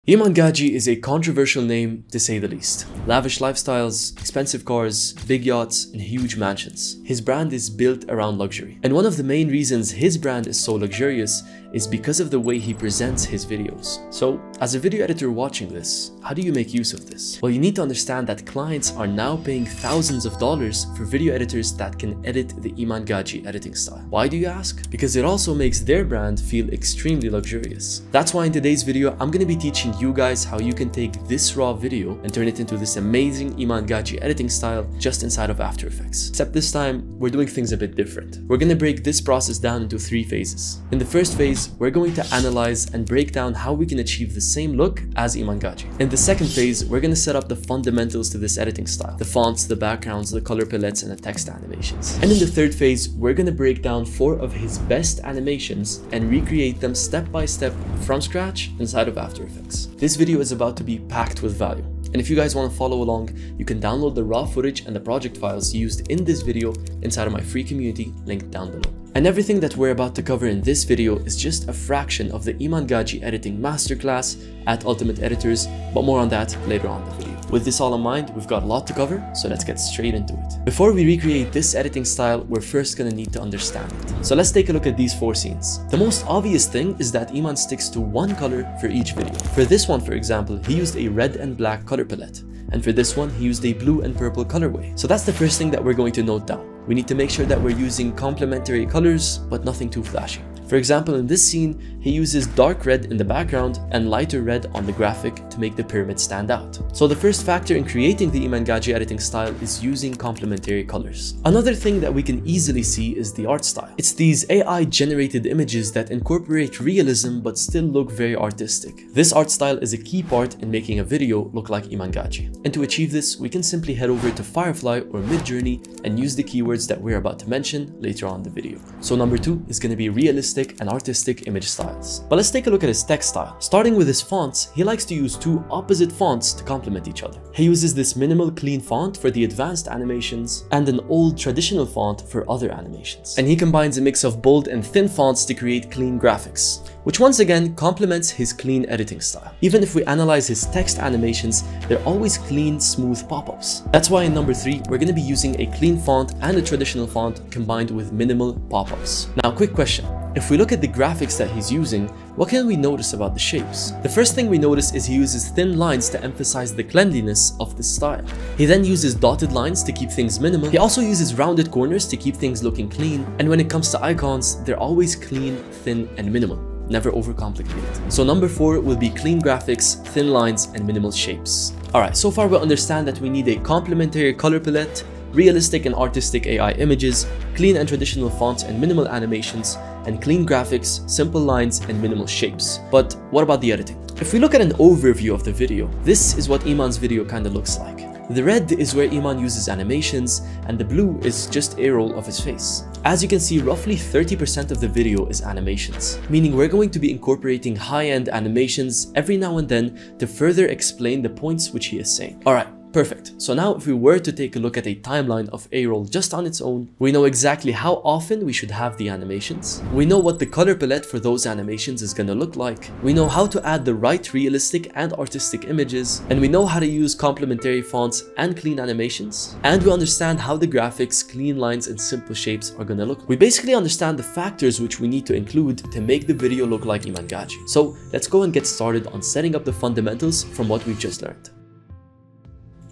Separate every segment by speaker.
Speaker 1: Iman Gadzhi is a controversial name to say the least. Lavish lifestyles, expensive cars, big yachts, and huge mansions. His brand is built around luxury. And one of the main reasons his brand is so luxurious is because of the way he presents his videos. So, as a video editor watching this, how do you make use of this? Well, you need to understand that clients are now paying thousands of dollars for video editors that can edit the Iman Gadzhi editing style. Why do you ask? Because it also makes their brand feel extremely luxurious. That's why in today's video, I'm going to be teaching you guys how you can take this raw video and turn it into this amazing Iman Gadzhi editing style just inside of After Effects. Except this time, we're doing things a bit different. We're going to break this process down into 3 phases. In the first phase, we're going to analyze and break down how we can achieve the same look as Iman Gadzhi. In the second phase, we're going to set up the fundamentals to this editing style. The fonts, the backgrounds, the color palettes, and the text animations. And in the third phase, we're going to break down 4 of his best animations and recreate them step by step from scratch inside of After Effects. This video is about to be packed with value. And if you guys want to follow along, you can download the raw footage and the project files used in this video inside of my free community linked down below. And everything that we're about to cover in this video is just a fraction of the Iman Gadzhi editing masterclass at Ultimate Editors, but more on that later on in the video. With this all in mind, we've got a lot to cover, so let's get straight into it. Before we recreate this editing style, we're first gonna need to understand it. So let's take a look at these 4 scenes. The most obvious thing is that Iman sticks to one color for each video. For this one, for example, he used a red and black color palette. And for this one, he used a blue and purple colorway. So that's the first thing that we're going to note down. We need to make sure that we're using complementary colors, but nothing too flashy. For example, in this scene, he uses dark red in the background and lighter red on the graphic to make the pyramid stand out. So the first factor in creating the Iman Gadzhi editing style is using complementary colors. Another thing that we can easily see is the art style. It's these AI generated images that incorporate realism but still look very artistic. This art style is a key part in making a video look like Iman Gadzhi. And to achieve this, we can simply head over to Firefly or Midjourney and use the keywords that we're about to mention later on in the video. So number 2 is going to be realistic and artistic image styles. But let's take a look at his text style. Starting with his fonts, he likes to use 2 opposite fonts to complement each other. He uses this minimal clean font for the advanced animations and an old traditional font for other animations. And he combines a mix of bold and thin fonts to create clean graphics, which once again complements his clean editing style. Even if we analyze his text animations, they're always clean, smooth pop-ups. That's why in number 3, we're going to be using a clean font and a traditional font combined with minimal pop-ups. Now, quick question. If we look at the graphics that he's using, what can we notice about the shapes? The first thing we notice is he uses thin lines to emphasize the cleanliness of the style. He then uses dotted lines to keep things minimal. He also uses rounded corners to keep things looking clean. And when it comes to icons, they're always clean, thin, and minimal. Never overcomplicated. So number 4 will be clean graphics, thin lines, and minimal shapes. Alright, so far we understand that we need a complementary color palette, realistic and artistic AI images, clean and traditional fonts and minimal animations, and clean graphics, simple lines, and minimal shapes. But what about the editing? If we look at an overview of the video, this is what Iman's video kinda looks like. The red is where Iman uses animations, and the blue is just a roll of his face. As you can see, roughly 30% of the video is animations, meaning we're going to be incorporating high-end animations every now and then to further explain the points which he is saying. Alright, perfect. So now if we were to take a look at a timeline of A-roll just on its own, we know exactly how often we should have the animations. We know what the color palette for those animations is gonna look like. We know how to add the right realistic and artistic images. And we know how to use complementary fonts and clean animations. And we understand how the graphics, clean lines, and simple shapes are gonna look. We basically understand the factors which we need to include to make the video look like Iman Gadzhi. So let's go and get started on setting up the fundamentals from what we've just learned.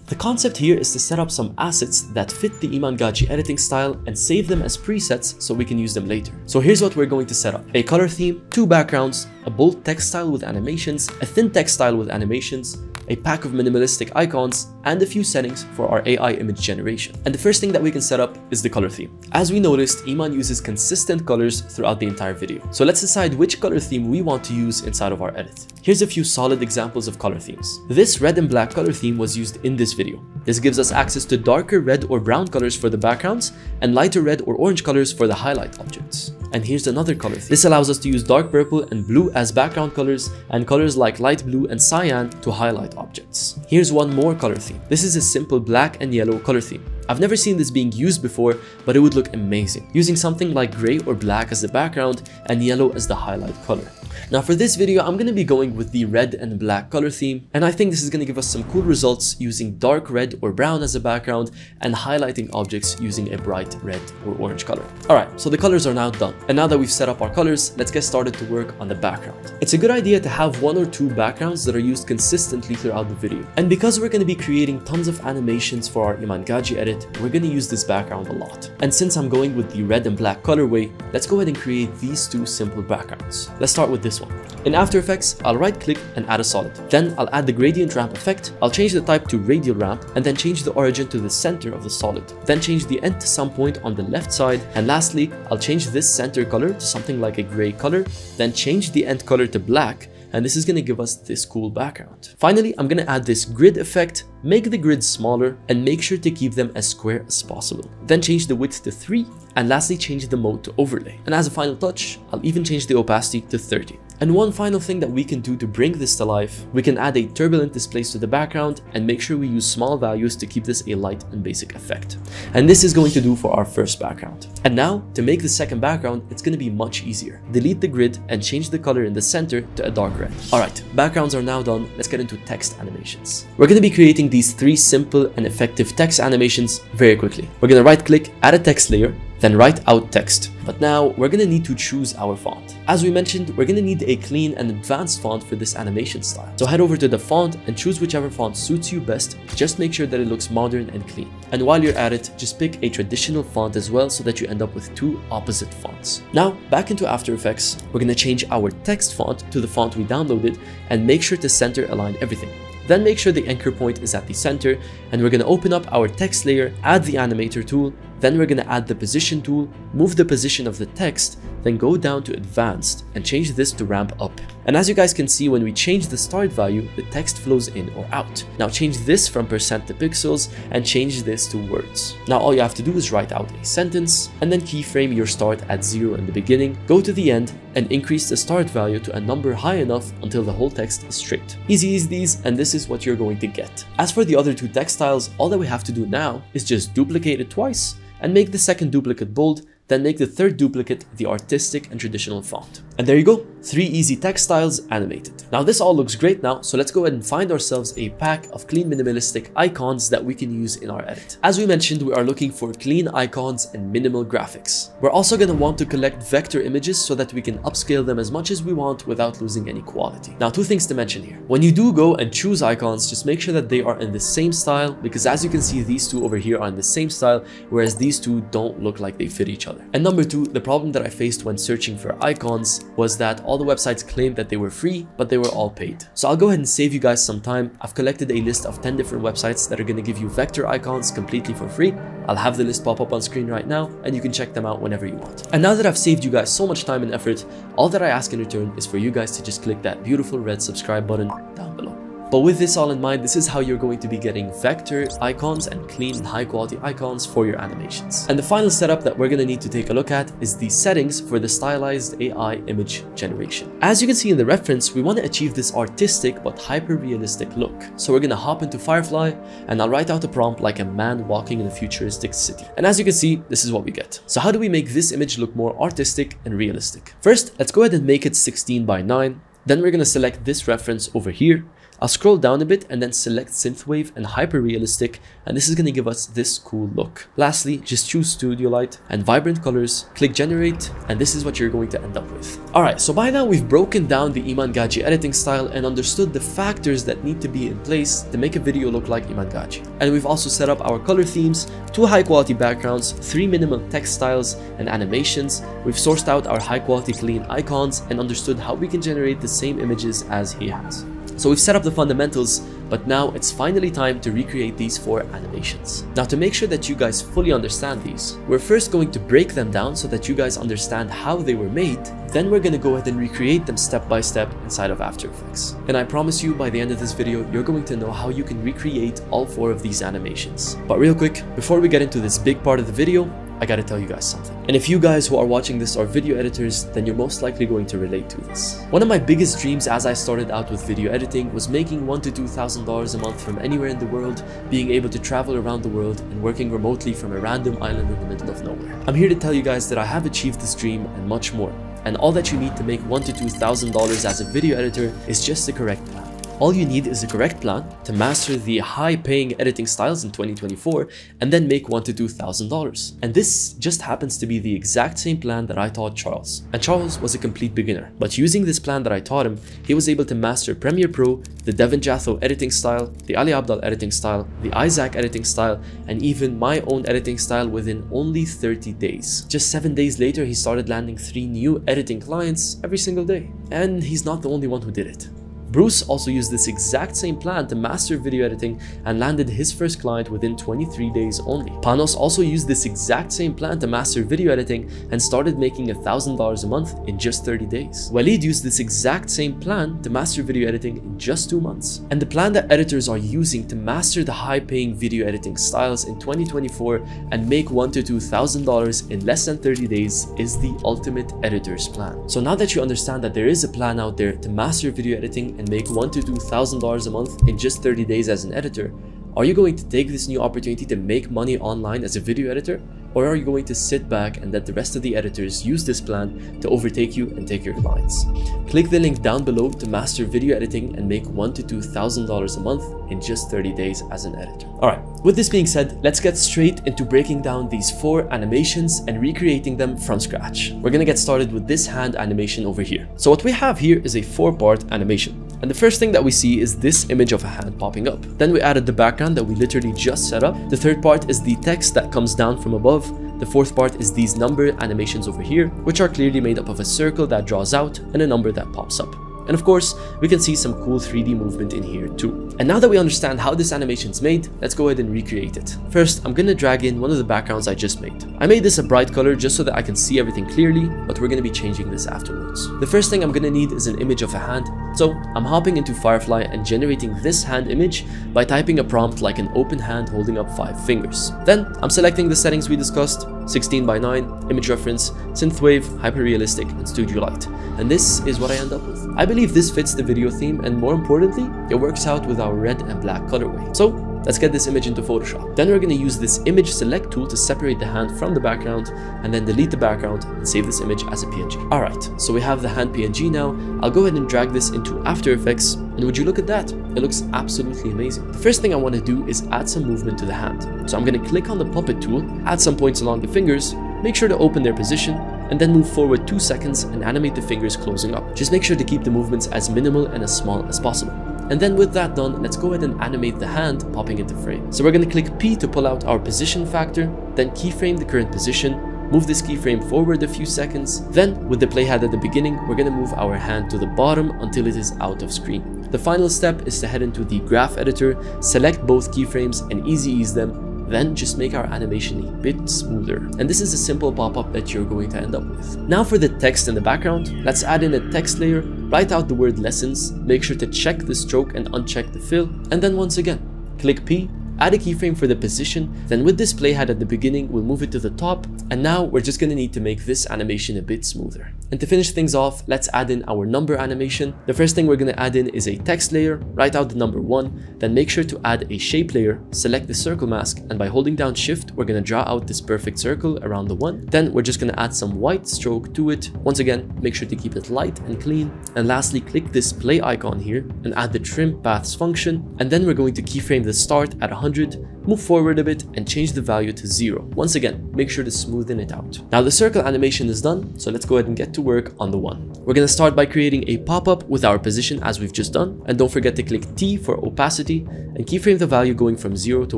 Speaker 1: The concept here is to set up some assets that fit the Iman Gadzhi editing style and save them as presets so we can use them later. So here's what we're going to set up. A color theme, 2 backgrounds, a bold text style with animations, a thin text style with animations, a pack of minimalistic icons, and a few settings for our AI image generation. And the first thing that we can set up is the color theme. As we noticed, Iman uses consistent colors throughout the entire video. So let's decide which color theme we want to use inside of our edit. Here's a few solid examples of color themes. This red and black color theme was used in this video. This gives us access to darker red or brown colors for the backgrounds and lighter red or orange colors for the highlight objects. And here's another color theme. This allows us to use dark purple and blue as background colors and colors like light blue and cyan to highlight objects. Here's one more color theme. This is a simple black and yellow color theme. I've never seen this being used before, but it would look amazing, using something like gray or black as the background and yellow as the highlight color. Now for this video, I'm going to be going with the red and black color theme, and I think this is going to give us some cool results using dark red or brown as a background and highlighting objects using a bright red or orange color. Alright, so the colors are now done, and now that we've set up our colors, let's get started to work on the background. It's a good idea to have one or two backgrounds that are used consistently throughout the video, and because we're going to be creating tons of animations for our Iman Gadzhi edit, we're going to use this background a lot. And since I'm going with the red and black colorway, let's go ahead and create these two simple backgrounds. Let's start with this one. In After Effects, I'll right click and add a solid. Then I'll add the gradient ramp effect. I'll change the type to radial ramp and then change the origin to the center of the solid. Then change the end to some point on the left side. And lastly, I'll change this center color to something like a gray color. Then change the end color to black. And this is going to give us this cool background. Finally, I'm going to add this grid effect, make the grid smaller, and make sure to keep them as square as possible. Then change the width to 3, and lastly change the mode to overlay. And as a final touch, I'll even change the opacity to 30. And one final thing that we can do to bring this to life, we can add a turbulent displace to the background and make sure we use small values to keep this a light and basic effect. And this is going to do for our first background. And now, to make the second background, it's going to be much easier. Delete the grid and change the color in the center to a dark red. Alright, backgrounds are now done, let's get into text animations. We're going to be creating these 3 simple and effective text animations very quickly. We're going to right click, add a text layer, then write out text. But now we're going to need to choose our font. As we mentioned, we're going to need a clean and advanced font for this animation style. So head over to the font and choose whichever font suits you best. Just make sure that it looks modern and clean. And while you're at it, just pick a traditional font as well so that you end up with 2 opposite fonts. Now, back into After Effects, we're going to change our text font to the font we downloaded and make sure to center align everything. Then make sure the anchor point is at the center, and we're going to open up our text layer, add the animator tool, then we're going to add the position tool, move the position of the text, then go down to advanced and change this to ramp up. And as you guys can see, when we change the start value, the text flows in or out. Now change this from percent to pixels and change this to words. Now all you have to do is write out a sentence and then keyframe your start at 0 in the beginning, go to the end and increase the start value to a number high enough until the whole text is straight. Easy as these, and this is what you're going to get. As for the other 2 text styles, all that we have to do now is just duplicate it twice and make the second duplicate bold, then make the third duplicate the artistic and traditional font. And there you go, 3 easy text styles animated. Now this all looks great now, so let's go ahead and find ourselves a pack of clean minimalistic icons that we can use in our edit. As we mentioned, we are looking for clean icons and minimal graphics. We're also going to want to collect vector images so that we can upscale them as much as we want without losing any quality. Now 2 things to mention here. When you do go and choose icons, just make sure that they are in the same style, because as you can see, these 2 over here are in the same style, whereas these 2 don't look like they fit each other. And number 2, the problem that I faced when searching for icons was that all the websites claimed that they were free, but they were all paid. So I'll go ahead and save you guys some time. I've collected a list of 10 different websites that are going to give you vector icons completely for free. I'll have the list pop up on screen right now, and you can check them out whenever you want. And now that I've saved you guys so much time and effort, all that I ask in return is for you guys to just click that beautiful red subscribe button down below. But with this all in mind, this is how you're going to be getting vector icons and clean and high quality icons for your animations. And the final setup that we're going to need to take a look at is the settings for the stylized AI image generation. As you can see in the reference, we want to achieve this artistic but hyper realistic look. So we're going to hop into Firefly and I'll write out a prompt like a man walking in a futuristic city. And as you can see, this is what we get. So how do we make this image look more artistic and realistic? First, let's go ahead and make it 16 by 9. Then we're going to select this reference over here. I'll scroll down a bit and then select synthwave and hyper realistic, and this is going to give us this cool look. Lastly, just choose studio light and vibrant colors, click generate, and this is what you're going to end up with. Alright, so by now we've broken down the Iman Gadzhi editing style and understood the factors that need to be in place to make a video look like Iman Gadzhi. And we've also set up our color themes, 2 high quality backgrounds, 3 minimal text styles and animations. We've sourced out our high quality clean icons and understood how we can generate the same images as he has. So we've set up the fundamentals, but now it's finally time to recreate these 4 animations. Now to make sure that you guys fully understand these, we're first going to break them down so that you guys understand how they were made, then we're going to go ahead and recreate them step by step inside of After Effects. And I promise you, by the end of this video, you're going to know how you can recreate all 4 of these animations. But real quick, before we get into this big part of the video, I gotta tell you guys something. And if you guys who are watching this are video editors, then you're most likely going to relate to this. One of my biggest dreams as I started out with video editing was making $1,000 to $2,000 a month from anywhere in the world, being able to travel around the world and working remotely from a random island in the middle of nowhere. I'm here to tell you guys that I have achieved this dream and much more. And all that you need to make $1,000 to $2,000 as a video editor is just the correct plan. All you need is a correct plan to master the high-paying editing styles in 2024 and then make $1,000 to $2,000. And this just happens to be the exact same plan that I taught Charles. And Charles was a complete beginner, but using this plan that I taught him, he was able to master Premiere Pro, the Devin Jatho editing style, the Ali Abdaal editing style, the Isaac editing style, and even my own editing style within only 30 days. Just 7 days later, he started landing 3 new editing clients every single day. And he's not the only one who did it. Bruce also used this exact same plan to master video editing and landed his first client within 23 days only. Panos also used this exact same plan to master video editing and started making $1,000 a month in just 30 days. Walid used this exact same plan to master video editing in just 2 months. And the plan that editors are using to master the high-paying video editing styles in 2024 and make $1,000 to $2,000 in less than 30 days is the ultimate editor's plan. So now that you understand that there is a plan out there to master video editing and make $1,000 to $2,000 a month in just 30 days as an editor, are you going to take this new opportunity to make money online as a video editor? Or are you going to sit back and let the rest of the editors use this plan to overtake you and take your clients? Click the link down below to master video editing and make $1,000 to $2,000 a month in just 30 days as an editor. Alright, with this being said, let's get straight into breaking down these 4 animations and recreating them from scratch. We're gonna get started with this hand animation over here. So what we have here is a 4-part animation. And the first thing that we see is this image of a hand popping up. Then we added the background that we literally just set up. The third part is the text that comes down from above. The fourth part is these number animations over here, which are clearly made up of a circle that draws out and a number that pops up. And of course, we can see some cool 3D movement in here too. And now that we understand how this animation is made, let's go ahead and recreate it. First, I'm gonna drag in one of the backgrounds I just made. I made this a bright color just so that I can see everything clearly, but we're gonna be changing this afterwards. The first thing I'm gonna need is an image of a hand. So I'm hopping into Firefly and generating this hand image by typing a prompt like an open hand holding up 5 fingers. Then I'm selecting the settings we discussed, 16:9, image reference, synthwave, hyperrealistic, and studio light. And this is what I end up with. I believe this fits the video theme, and more importantly, it works out with our red and black colorway. So let's get this image into Photoshop. Then we're going to use this image select tool to separate the hand from the background and then delete the background and save this image as a PNG. Alright, so we have the hand PNG now. I'll go ahead and drag this into After Effects, and would you look at that? It looks absolutely amazing. The first thing I want to do is add some movement to the hand. So I'm going to click on the puppet tool, add some points along the fingers, make sure to open their position, and then move forward 2 seconds and animate the fingers closing up. Just make sure to keep the movements as minimal and as small as possible. And then with that done, let's go ahead and animate the hand popping into frame. So we're going to click P to pull out our position factor, then keyframe the current position, move this keyframe forward a few seconds. Then with the playhead at the beginning, we're going to move our hand to the bottom until it is out of screen. The final step is to head into the graph editor, select both keyframes and easy ease them. Then just make our animation a bit smoother. And this is a simple pop-up that you're going to end up with. Now for the text in the background, let's add in a text layer, write out the word lessons, make sure to check the stroke and uncheck the fill, and then once again, click P, add a keyframe for the position, then with this playhead at the beginning, we'll move it to the top, and now we're just going to need to make this animation a bit smoother. And to finish things off, let's add in our number animation. The first thing we're going to add in is a text layer, write out the number 1, then make sure to add a shape layer, select the circle mask, and by holding down shift, we're going to draw out this perfect circle around the 1. Then we're just going to add some white stroke to it. Once again, make sure to keep it light and clean. And lastly, click this play icon here and add the trim paths function. And then we're going to keyframe the start at 100, move forward a bit and change the value to 0. Once again, make sure to smoothen it out. Now the circle animation is done, so let's go ahead and get to work on the 1. We're going to start by creating a pop-up with our position as we've just done, and don't forget to click T for opacity and keyframe the value going from 0 to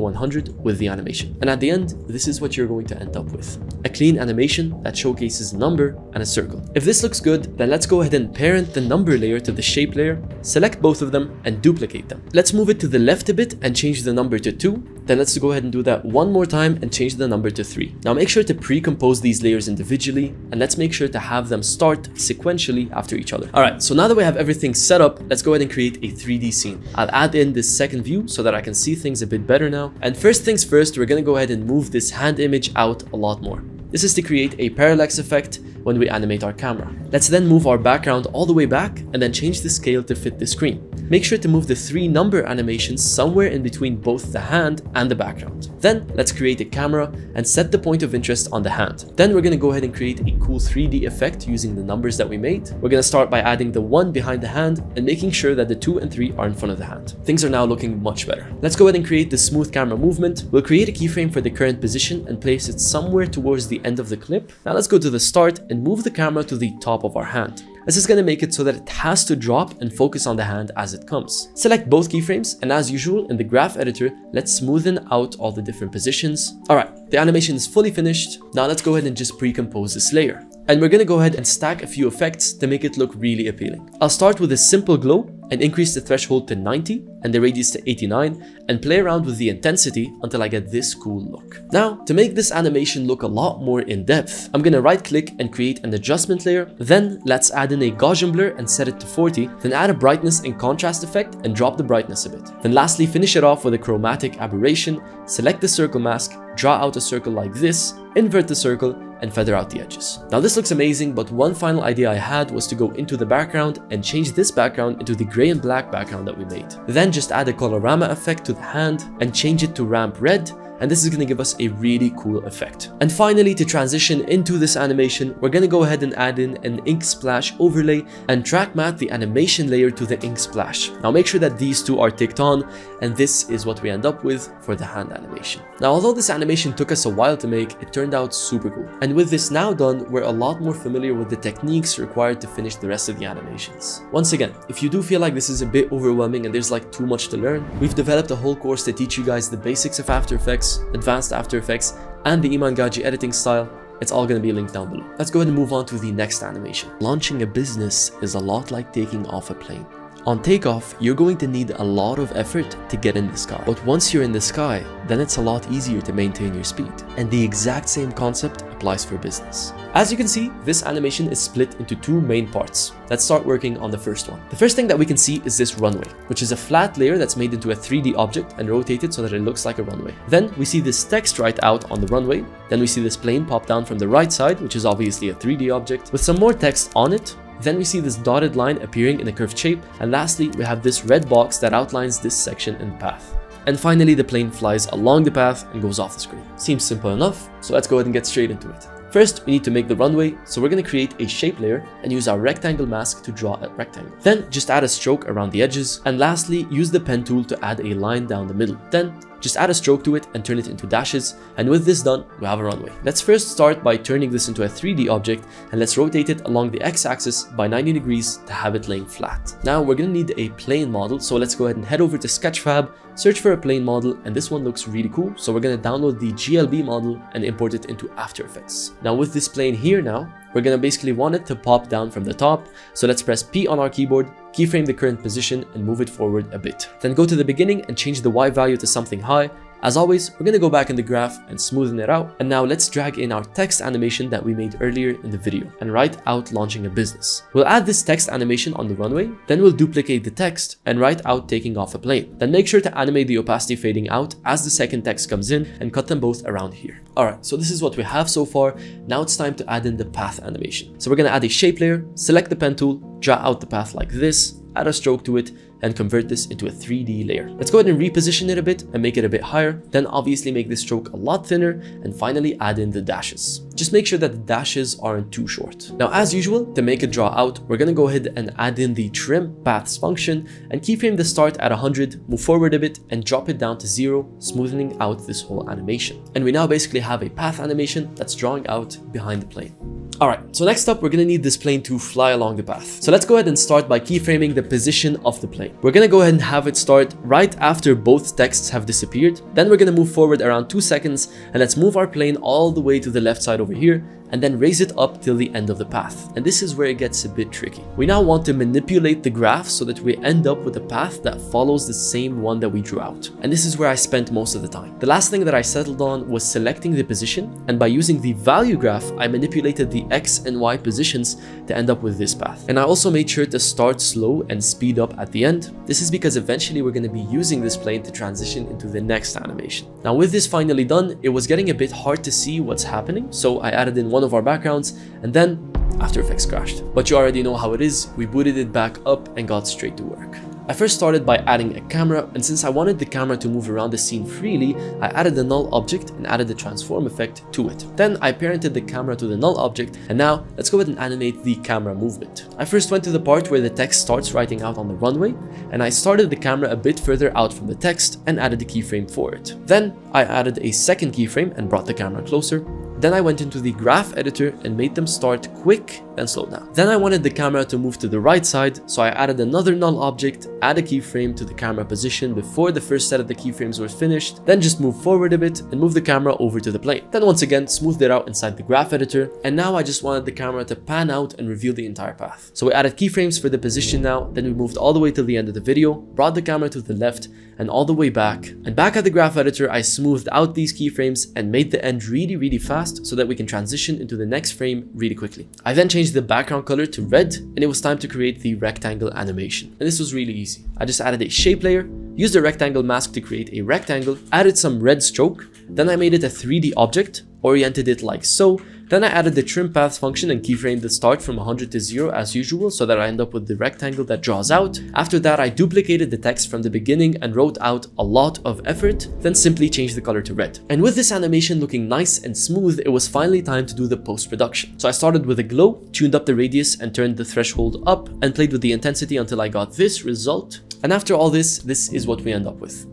Speaker 1: 100 with the animation. And at the end, this is what you're going to end up with. A clean animation that showcases a number and a circle. If this looks good, then let's go ahead and parent the number layer to the shape layer, select both of them and duplicate them. Let's move it to the left a bit and change the number to 2. Then let's go ahead and do that one more time and change the number to 3. Now make sure to pre-compose these layers individually, and let's make sure to have them start sequentially after each other. Alright, so now that we have everything set up, let's go ahead and create a 3D scene. I'll add in this second view so that I can see things a bit better now. And first things first, we're gonna go ahead and move this hand image out a lot more. This is to create a parallax effect when we animate our camera. Let's then move our background all the way back and then change the scale to fit the screen. Make sure to move the 3 number animations somewhere in between both the hand and the background. Then let's create a camera and set the point of interest on the hand. Then we're going to go ahead and create a cool 3D effect using the numbers that we made. We're going to start by adding the 1 behind the hand and making sure that the 2 and 3 are in front of the hand. Things are now looking much better. Let's go ahead and create the smooth camera movement. We'll create a keyframe for the current position and place it somewhere towards the end of the clip. Now let's go to the start and move the camera to the top of our hand. This is going to make it so that it has to drop and focus on the hand as it comes. Select both keyframes, and as usual in the graph editor, let's smoothen out all the different positions. Alright, the animation is fully finished. Now let's go ahead and just pre-compose this layer. And we're going to go ahead and stack a few effects to make it look really appealing. I'll start with a simple glow and increase the threshold to 90 and the radius to 89 and play around with the intensity until I get this cool look. Now, to make this animation look a lot more in depth, I'm going to right click and create an adjustment layer. Then let's add in a Gaussian blur and set it to 40. Then add a brightness and contrast effect and drop the brightness a bit. Then lastly, finish it off with a chromatic aberration. Select the circle mask, draw out a circle like this, invert the circle, and feather out the edges. Now this looks amazing, but one final idea I had was to go into the background and change this background into the gray and black background that we made. Then just add a colorama effect to the hand and change it to ramp red, and this is going to give us a really cool effect. And finally, to transition into this animation, we're going to go ahead and add in an ink splash overlay and track matte the animation layer to the ink splash. Now make sure that these two are ticked on, and this is what we end up with for the hand animation. Now although this animation took us a while to make, it turned out super cool. And with this now done, we're a lot more familiar with the techniques required to finish the rest of the animations. Once again, if you do feel like this is a bit overwhelming and there's like too much to learn, we've developed a whole course to teach you guys the basics of After Effects, advanced After Effects, and the Iman Gadzhi editing style. It's all going to be linked down below. Let's go ahead and move on to the next animation. Launching a business is a lot like taking off a plane. On takeoff, you're going to need a lot of effort to get in the sky. But once you're in the sky, then it's a lot easier to maintain your speed. And the exact same concept applies for business. As you can see, this animation is split into 2 main parts. Let's start working on the first one. The first thing that we can see is this runway, which is a flat layer that's made into a 3D object and rotated so that it looks like a runway. Then we see this text right out on the runway. Then we see this plane pop down from the right side, which is obviously a 3D object, with some more text on it. Then we see this dotted line appearing in a curved shape, and lastly we have this red box that outlines this section in the path. And finally the plane flies along the path and goes off the screen. Seems simple enough, so let's go ahead and get straight into it. First, we need to make the runway, so we're going to create a shape layer and use our rectangle mask to draw a rectangle. Then just add a stroke around the edges, and lastly use the pen tool to add a line down the middle. Then just add a stroke to it and turn it into dashes, and with this done, we have a runway. Let's first start by turning this into a 3D object, and let's rotate it along the x-axis by 90 degrees to have it laying flat. Now we're going to need a plane model, so let's go ahead and head over to Sketchfab, search for a plane model, and this one looks really cool, so we're going to download the GLB model and import it into After Effects. Now with this plane here now, we're going to basically want it to pop down from the top, so let's press P on our keyboard, keyframe the current position, and move it forward a bit. Then go to the beginning and change the Y value to something high. As always, we're going to go back in the graph and smoothen it out. And now let's drag in our text animation that we made earlier in the video and write out launching a business. We'll add this text animation on the runway, then we'll duplicate the text and write out taking off a plane. Then make sure to animate the opacity fading out as the second text comes in and cut them both around here. Alright, so this is what we have so far. Now it's time to add in the path animation. So we're going to add a shape layer, select the pen tool, draw out the path like this, add a stroke to it, and convert this into a 3D layer. Let's go ahead and reposition it a bit and make it a bit higher, then obviously make this stroke a lot thinner, and finally add in the dashes. Just make sure that the dashes aren't too short. Now as usual, to make it draw out, we're gonna go ahead and add in the trim paths function and keyframe the start at 100, move forward a bit, and drop it down to 0, smoothing out this whole animation. And we now basically have a path animation that's drawing out behind the plane. Alright, so next up, we're gonna need this plane to fly along the path. So let's go ahead and start by keyframing the position of the plane. We're gonna go ahead and have it start right after both texts have disappeared. Then we're gonna move forward around 2 seconds, and let's move our plane all the way to the left side over here and then raise it up till the end of the path. And this is where it gets a bit tricky. We now want to manipulate the graph so that we end up with a path that follows the same one that we drew out. And this is where I spent most of the time. The last thing that I settled on was selecting the position, and by using the value graph, I manipulated the X and Y positions to end up with this path. And I also made sure to start slow and speed up at the end. This is because eventually we're going to be using this plane to transition into the next animation. Now with this finally done, it was getting a bit hard to see what's happening, so I added in one of our backgrounds, and then After Effects crashed. But you already know how it is. We booted it back up and got straight to work. I first started by adding a camera, and since I wanted the camera to move around the scene freely, I added a null object and added the transform effect to it. Then I parented the camera to the null object, and now let's go ahead and animate the camera movement. I first went to the part where the text starts writing out on the runway, and I started the camera a bit further out from the text and added a keyframe for it. Then I added a second keyframe and brought the camera closer. Then I went into the graph editor and made them start quick, then slow down. Then I wanted the camera to move to the right side, so I added another null object, add a keyframe to the camera position before the first set of the keyframes was finished, then just move forward a bit and move the camera over to the plane. Then once again, smoothed it out inside the graph editor, and now I just wanted the camera to pan out and reveal the entire path. So we added keyframes for the position now, then we moved all the way till the end of the video, brought the camera to the left and all the way back. And back at the graph editor, I smoothed out these keyframes and made the end really fast so that we can transition into the next frame really quickly. I then changed the background color to red, and it was time to create the rectangle animation. And this was really easy. I just added a shape layer, used a rectangle mask to create a rectangle, added some red stroke, then I made it a 3D object, oriented it like so. Then I added the trim paths function and keyframed the start from 100 to 0 as usual so that I end up with the rectangle that draws out. After that, I duplicated the text from the beginning and wrote out a lot of effort, then simply changed the color to red. And with this animation looking nice and smooth, it was finally time to do the post-production. So I started with a glow, tuned up the radius and turned the threshold up, and played with the intensity until I got this result. And after all this is what we end up with.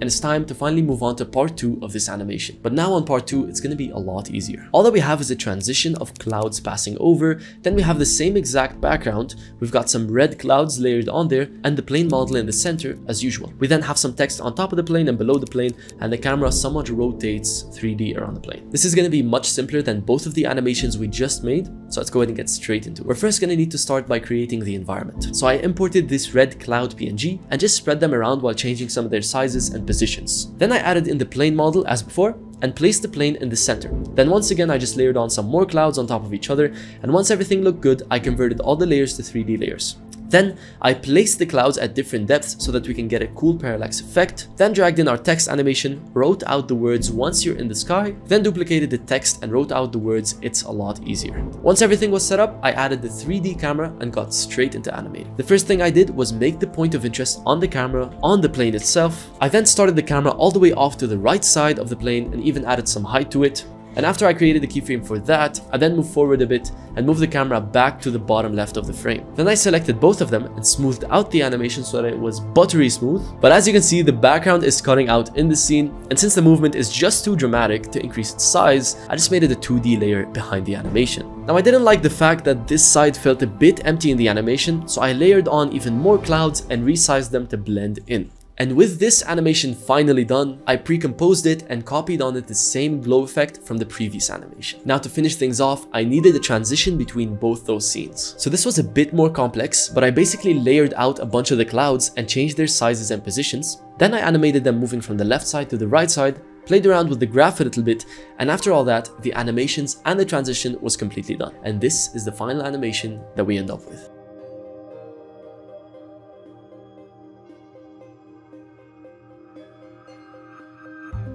Speaker 1: And it's time to finally move on to part 2 of this animation. But now on part 2, it's going to be a lot easier. All that we have is a transition of clouds passing over, then we have the same exact background, we've got some red clouds layered on there, and the plane model in the center as usual. We then have some text on top of the plane and below the plane, and the camera somewhat rotates 3D around the plane. This is going to be much simpler than both of the animations we just made, so let's go ahead and get straight into it. We're first going to need to start by creating the environment. So I imported this red cloud PNG and just spread them around while changing some of their sizes and positions. Then I added in the plane model as before and placed the plane in the center. Then once again, I just layered on some more clouds on top of each other, and once everything looked good, I converted all the layers to 3D layers. Then I placed the clouds at different depths so that we can get a cool parallax effect. Then dragged in our text animation, wrote out the words "once you're in the sky," then duplicated the text and wrote out the words "it's a lot easier." Once everything was set up, I added the 3D camera and got straight into animating. The first thing I did was make the point of interest on the camera, on the plane itself. I then started the camera all the way off to the right side of the plane and even added some height to it. And after I created the keyframe for that, I then moved forward a bit and moved the camera back to the bottom left of the frame. Then I selected both of them and smoothed out the animation so that it was buttery smooth. But as you can see, the background is cutting out in the scene, and since the movement is just too dramatic to increase its size, I just made it a 2D layer behind the animation. Now I didn't like the fact that this side felt a bit empty in the animation, so I layered on even more clouds and resized them to blend in. And with this animation finally done, I pre-composed it and copied on it the same glow effect from the previous animation. Now to finish things off, I needed a transition between both those scenes. So this was a bit more complex, but I basically layered out a bunch of the clouds and changed their sizes and positions. Then I animated them moving from the left side to the right side, played around with the graph a little bit, and after all that, the animations and the transition was completely done. And this is the final animation that we end up with.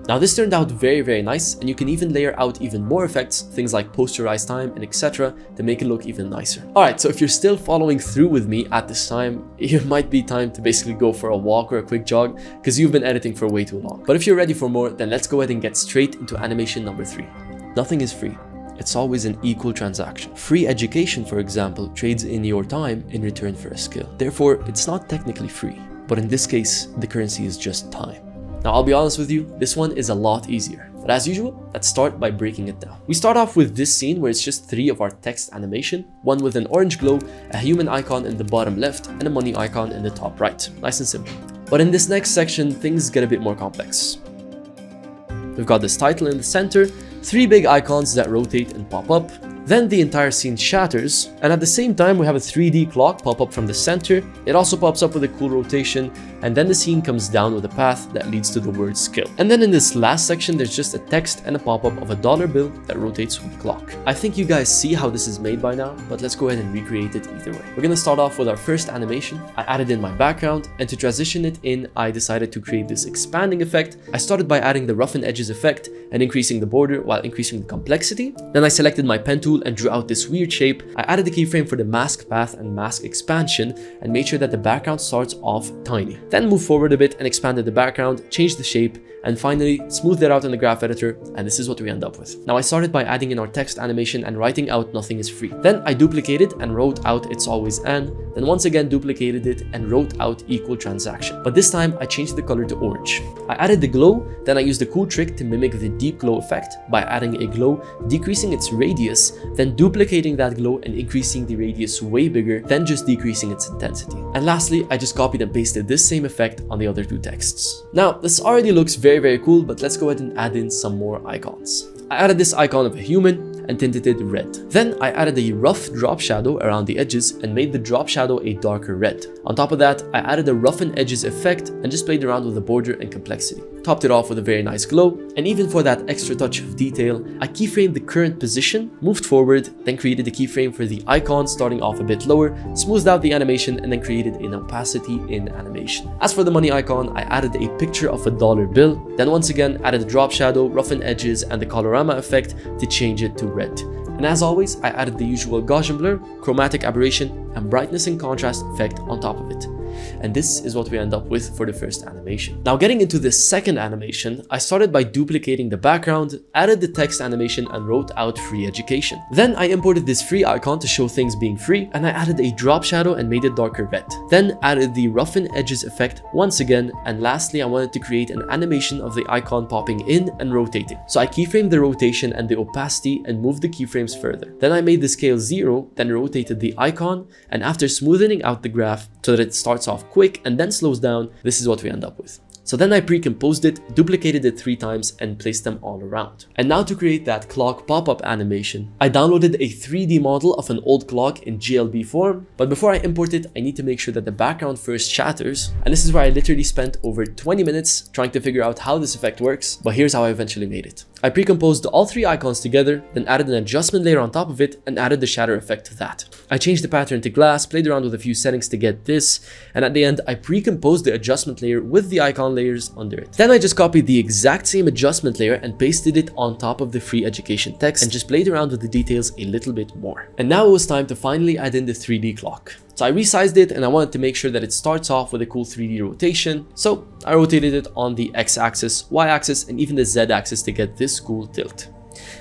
Speaker 1: Now this turned out very nice, and you can even layer out even more effects, things like posterize time and etc, to make it look even nicer. Alright, so if you're still following through with me at this time, it might be time to basically go for a walk or a quick jog, because you've been editing for way too long. But if you're ready for more, then let's go ahead and get straight into animation number 3. Nothing is free. It's always an equal transaction. Free education, for example, trades in your time in return for a skill. Therefore, it's not technically free, but in this case, the currency is just time. Now, I'll be honest with you, this one is a lot easier. But as usual, let's start by breaking it down. We start off with this scene where it's just 3 of our text animation, one with an orange glow, a human icon in the bottom left, and a money icon in the top right. Nice and simple. But in this next section, things get a bit more complex. We've got this title in the center, 3 big icons that rotate and pop up. Then the entire scene shatters, and at the same time we have a 3D clock pop up from the center. It also pops up with a cool rotation, and then the scene comes down with a path that leads to the word skill. And then in this last section there's just a text and a pop-up of a dollar bill that rotates with the clock. I think you guys see how this is made by now, but let's go ahead and recreate it either way. We're gonna start off with our first animation. I added in my background, and to transition it in, I decided to create this expanding effect. I started by adding the rough and edges effect and increasing the border while increasing the complexity. Then I selected my pen tool and drew out this weird shape. I added the keyframe for the mask path and mask expansion and made sure that the background starts off tiny. Then moved forward a bit and expanded the background, changed the shape, and finally smoothed it out in the graph editor, and this is what we end up with. Now I started by adding in our text animation and writing out nothing is free. Then I duplicated and wrote out it's always an, then once again duplicated it and wrote out equal transaction. But this time I changed the color to orange. I added the glow, then I used a cool trick to mimic the deep glow effect by adding a glow, decreasing its radius, then duplicating that glow and increasing the radius way bigger, then just decreasing its intensity. And lastly, I just copied and pasted this same effect on the other two texts. Now this already looks very cool, but let's go ahead and add in some more icons. I added this icon of a human and tinted it red. Then I added a rough drop shadow around the edges and made the drop shadow a darker red. On top of that, I added a roughen edges effect and just played around with the border and complexity. Topped it off with a very nice glow, and even for that extra touch of detail, I keyframed the current position, moved forward, then created a keyframe for the icon starting off a bit lower, smoothed out the animation, and then created an opacity in animation. As for the money icon, I added a picture of a dollar bill, then once again added a drop shadow, roughen edges, and the colorama effect to change it to red. And as always, I added the usual Gaussian blur, chromatic aberration, and brightness and contrast effect on top of it. And this is what we end up with for the first animation. Now getting into the second animation, I started by duplicating the background, added the text animation, and wrote out free education. Then I imported this free icon to show things being free, and I added a drop shadow and made it darker red. Then added the roughen edges effect once again, and lastly I wanted to create an animation of the icon popping in and rotating. So I keyframed the rotation and the opacity and moved the keyframes further. Then I made the scale 0, then rotated the icon, and after smoothing out the graph so that it starts off quick and then slows down, this is what we end up with. So then I pre-composed it, duplicated it 3 times, and placed them all around. And now to create that clock pop-up animation, I downloaded a 3D model of an old clock in GLB form, but before I import it, I need to make sure that the background first shatters, and this is where I literally spent over 20 minutes trying to figure out how this effect works, but here's how I eventually made it. I pre-composed all 3 icons together, then added an adjustment layer on top of it, and added the shatter effect to that. I changed the pattern to glass, played around with a few settings to get this, and at the end, I pre-composed the adjustment layer with the icon layers under it. Then I just copied the exact same adjustment layer and pasted it on top of the free education text and just played around with the details a little bit more. And now it was time to finally add in the 3D clock. So I resized it and I wanted to make sure that it starts off with a cool 3D rotation. So I rotated it on the X-axis, Y-axis, and even the Z-axis to get this cool tilt.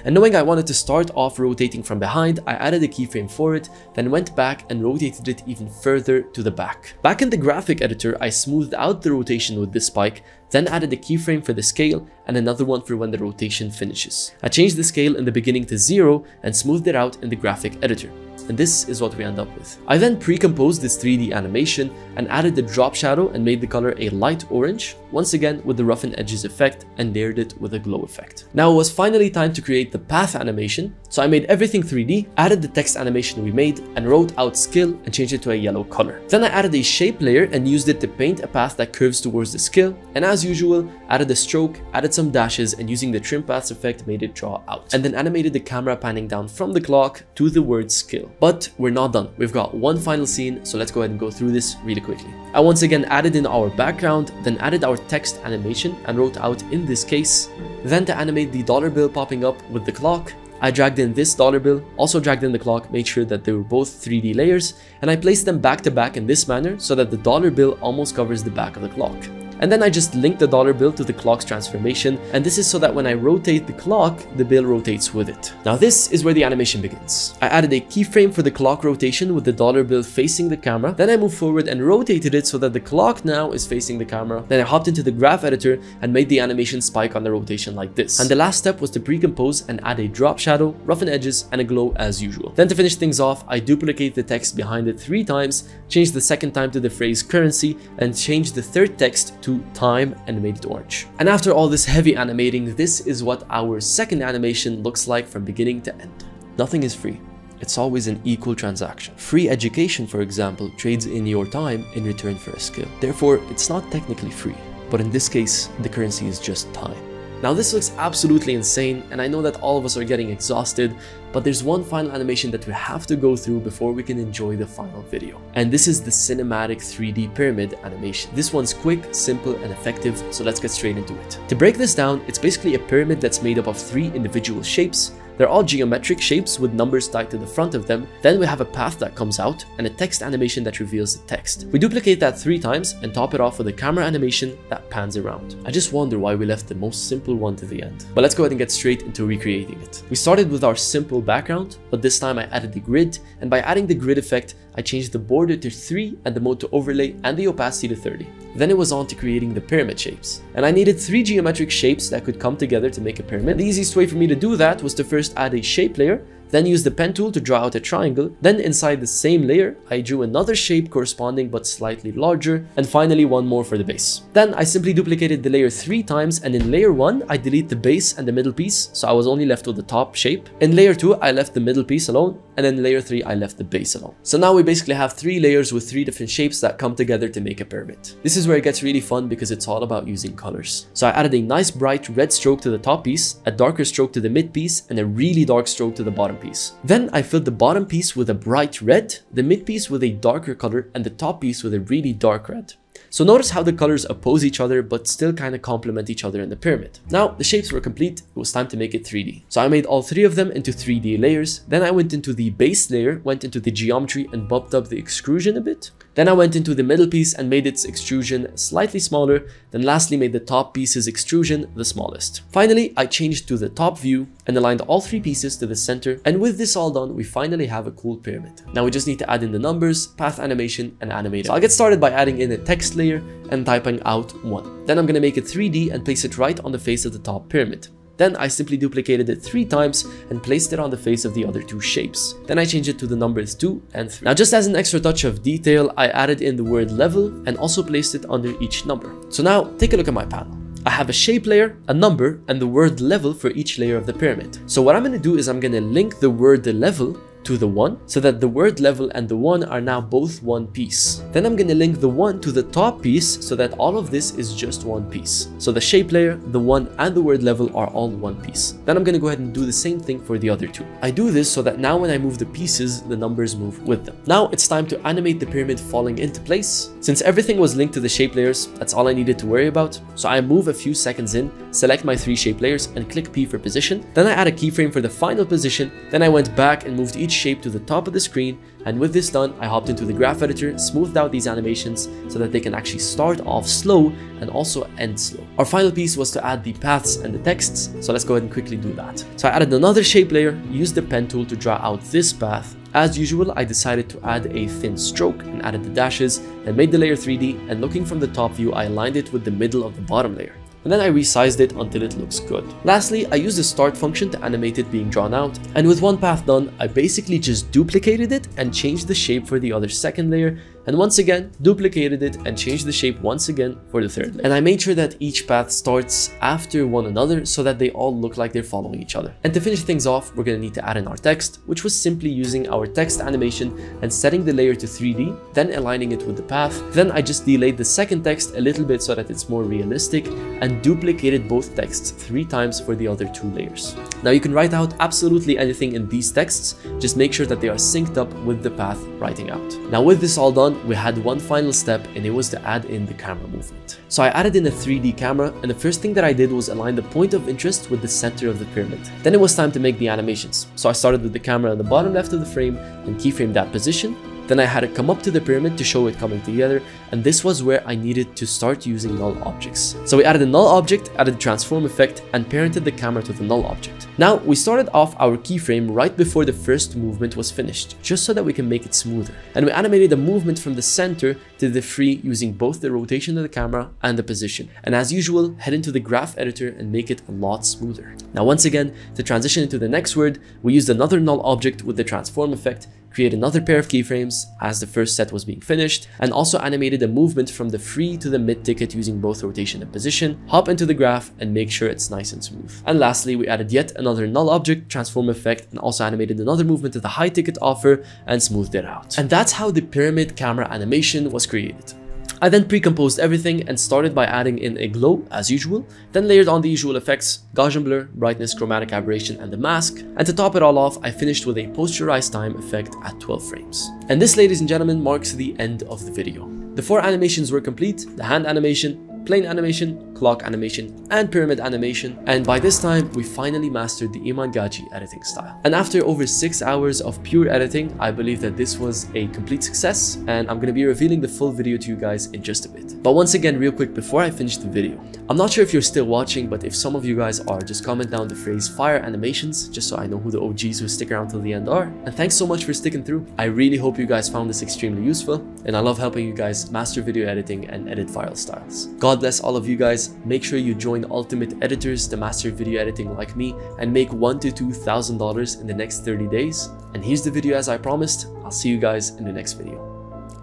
Speaker 1: And knowing I wanted to start off rotating from behind, I added a keyframe for it, then went back and rotated it even further to the back. Back in the graphic editor, I smoothed out the rotation with this spike, then added a keyframe for the scale and another one for when the rotation finishes. I changed the scale in the beginning to 0 and smoothed it out in the graphic editor. And this is what we end up with. I then pre-composed this 3D animation and added the drop shadow and made the color a light orange, once again with the roughen edges effect, and layered it with a glow effect. Now it was finally time to create the path animation, so I made everything 3D, added the text animation we made, and wrote out skill and changed it to a yellow color. Then I added a shape layer and used it to paint a path that curves towards the skill, and as usual, added a stroke, added some dashes, and using the trim paths effect made it draw out. And then animated the camera panning down from the clock to the word skill. But we're not done. We've got one final scene, so let's go ahead and go through this really quickly. I once again added in our background, then added our text animation and wrote out in this case. Then to animate the dollar bill popping up with the clock, I dragged in this dollar bill, also dragged in the clock, made sure that they were both 3D layers, and I placed them back to back in this manner so that the dollar bill almost covers the back of the clock. And then I just linked the dollar bill to the clock's transformation, and this is so that when I rotate the clock, the bill rotates with it. Now this is where the animation begins. I added a keyframe for the clock rotation with the dollar bill facing the camera, then I moved forward and rotated it so that the clock now is facing the camera. Then I hopped into the graph editor and made the animation spike on the rotation like this. And the last step was to pre-compose and add a drop shadow, roughen edges, and a glow as usual. Then to finish things off, I duplicate the text behind it 3 times, changed the second time to the phrase currency, and changed the third text to time and made it orange. And after all this heavy animating, this is what our second animation looks like from beginning to end. Nothing is free. It's always an equal transaction. Free education, for example, trades in your time in return for a skill. Therefore, it's not technically free, but in this case, the currency is just time. Now this looks absolutely insane, and I know that all of us are getting exhausted, but there's one final animation that we have to go through before we can enjoy the final video. And this is the cinematic 3D pyramid animation. This one's quick, simple, and effective, so let's get straight into it. To break this down, it's basically a pyramid that's made up of 3 individual shapes. They're all geometric shapes with numbers tied to the front of them. Then we have a path that comes out and a text animation that reveals the text. We duplicate that 3 times and top it off with a camera animation that pans around. I just wonder why we left the most simple one to the end. But let's go ahead and get straight into recreating it. We started with our simple background, but this time I added the grid, and by adding the grid effect, I changed the border to 3 and the mode to overlay and the opacity to 30. Then it was on to creating the pyramid shapes. And I needed 3 geometric shapes that could come together to make a pyramid. The easiest way for me to do that was to first add a shape layer, then use the pen tool to draw out a triangle. Then inside the same layer, I drew another shape corresponding but slightly larger, and finally one more for the base. Then I simply duplicated the layer 3 times, and in layer 1, I delete the base and the middle piece, so I was only left with the top shape. In layer 2, I left the middle piece alone, and then in layer 3, I left the base alone. So now we basically have 3 layers with 3 different shapes that come together to make a pyramid. This is where it gets really fun because it's all about using colors. So I added a nice bright red stroke to the top piece, a darker stroke to the mid piece, and a really dark stroke to the bottom piece. Then I filled the bottom piece with a bright red, the mid piece with a darker color, and the top piece with a really dark red. So notice how the colors oppose each other but still kind of complement each other in the pyramid. Now the shapes were complete, it was time to make it 3D. So I made all 3 of them into 3D layers. Then I went into the base layer, went into the geometry and bumped up the extrusion a bit. Then I went into the middle piece and made its extrusion slightly smaller. Then lastly made the top piece's extrusion the smallest. Finally, I changed to the top view and aligned all 3 pieces to the center. And with this all done, we finally have a cool pyramid. Now we just need to add in the numbers, path animation, and animator. So I'll get started by adding in a text layer and typing out 1. Then I'm going to make it 3D and place it right on the face of the top pyramid. Then I simply duplicated it 3 times and placed it on the face of the other 2 shapes. Then I changed it to the numbers 2 and 3. Now just as an extra touch of detail, I added in the word level and also placed it under each number. So now take a look at my panel. I have a shape layer, a number, and the word level for each layer of the pyramid. So what I'm going to do is I'm going to link the word level to the 1 so that the word level and the 1 are now both one piece. Then I'm going to link the 1 to the top piece so that all of this is just one piece. So the shape layer, the 1 and the word level are all one piece. Then I'm going to go ahead and do the same thing for the other 2. I do this so that now when I move the pieces, the numbers move with them. Now it's time to animate the pyramid falling into place. Since everything was linked to the shape layers, that's all I needed to worry about. So I move a few seconds in, select my 3 shape layers and click P for position. Then I add a keyframe for the final position. Then I went back and moved each shape to the top of the screen, and with this done, I hopped into the graph editor, smoothed out these animations so that they can actually start off slow and also end slow. Our final piece was to add the paths and the texts, so let's go ahead and quickly do that. So I added another shape layer, used the pen tool to draw out this path. As usual, I decided to add a thin stroke and added the dashes and made the layer 3D, and looking from the top view, I aligned it with the middle of the bottom layer. And then I resized it until it looks good. Lastly, I used the start function to animate it being drawn out, and with one path done, I basically just duplicated it and changed the shape for the other second layer, and once again duplicated it and changed the shape once again for the third layer. And I made sure that each path starts after one another so that they all look like they're following each other. And to finish things off, we're going to need to add in our text, which was simply using our text animation and setting the layer to 3D, then aligning it with the path. Then I just delayed the second text a little bit so that it's more realistic, and duplicated both texts 3 times for the other 2 layers. Now you can write out absolutely anything in these texts, just make sure that they are synced up with the path writing out. Now with this all done, we had one final step, and it was to add in the camera movement. So I added in a 3D camera, and the first thing that I did was align the point of interest with the center of the pyramid. Then it was time to make the animations. So I started with the camera on the bottom left of the frame and keyframed that position. Then I had it come up to the pyramid to show it coming together, and this was where I needed to start using null objects. So we added a null object, added the transform effect, and parented the camera to the null object. Now we started off our keyframe right before the first movement was finished, just so that we can make it smoother. And we animated a movement from the center to the free using both the rotation of the camera and the position. And as usual, head into the graph editor and make it a lot smoother. Now once again, to transition into the next word, we used another null object with the transform effect, create another pair of keyframes as the first set was being finished, and also animated a movement from the free to the mid ticket using both rotation and position, hop into the graph and make sure it's nice and smooth. And lastly, we added yet another null object transform effect and also animated another movement to the high ticket offer and smoothed it out. And that's how the pyramid camera animation was created. I then pre-composed everything and started by adding in a glow as usual, then layered on the usual effects, Gaussian blur, brightness, chromatic aberration and the mask, and to top it all off I finished with a posterized time effect at 12 frames. And this, ladies and gentlemen, marks the end of the video. The 4 animations were complete: the hand animation, plane animation, clock animation, and pyramid animation, and by this time we finally mastered the Iman Gadzhi editing style. And after over 6 hours of pure editing, I believe that this was a complete success, and I'm going to be revealing the full video to you guys in just a bit. But once again, real quick before I finish the video, I'm not sure if you're still watching, but if some of you guys are, just comment down the phrase fire animations just so I know who the OGs who stick around till the end are. And thanks so much for sticking through. I really hope you guys found this extremely useful, and I love helping you guys master video editing and edit viral styles. God bless all of you guys. Make sure you join Ultimate Editors to master video editing like me and make $1,000 to $2,000 in the next 30 days. And here's the video as I promised. I'll see you guys in the next video.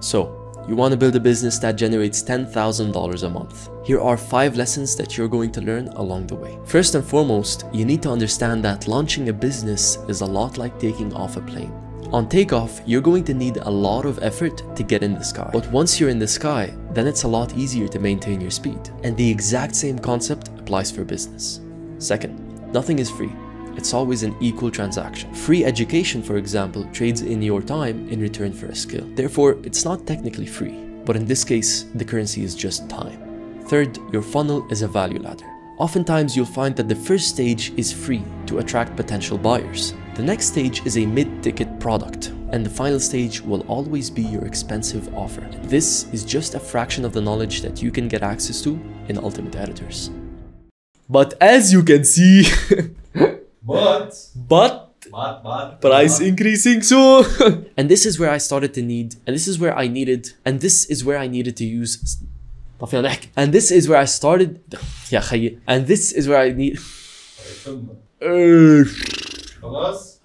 Speaker 1: So, you want to build a business that generates $10,000 a month. Here are 5 lessons that you're going to learn along the way. First and foremost, you need to understand that launching a business is a lot like taking off a plane. On takeoff, you're going to need a lot of effort to get in the sky. But once you're in the sky, then it's a lot easier to maintain your speed. And the exact same concept applies for business. Second, nothing is free. It's always an equal transaction. Free education, for example, trades in your time in return for a skill. Therefore, it's not technically free, but in this case, the currency is just time. Third, your funnel is a value ladder. Oftentimes, you'll find that the first stage is free to attract potential buyers. The next stage is a mid-ticket product, and the final stage will always be your expensive offer. This is just a fraction of the knowledge that you can get access to in Ultimate Editors. But as you can see, but price increasing soon. And this is where I started to need, and this is where I needed to use. And this is where I started. And this is where I need. خلاص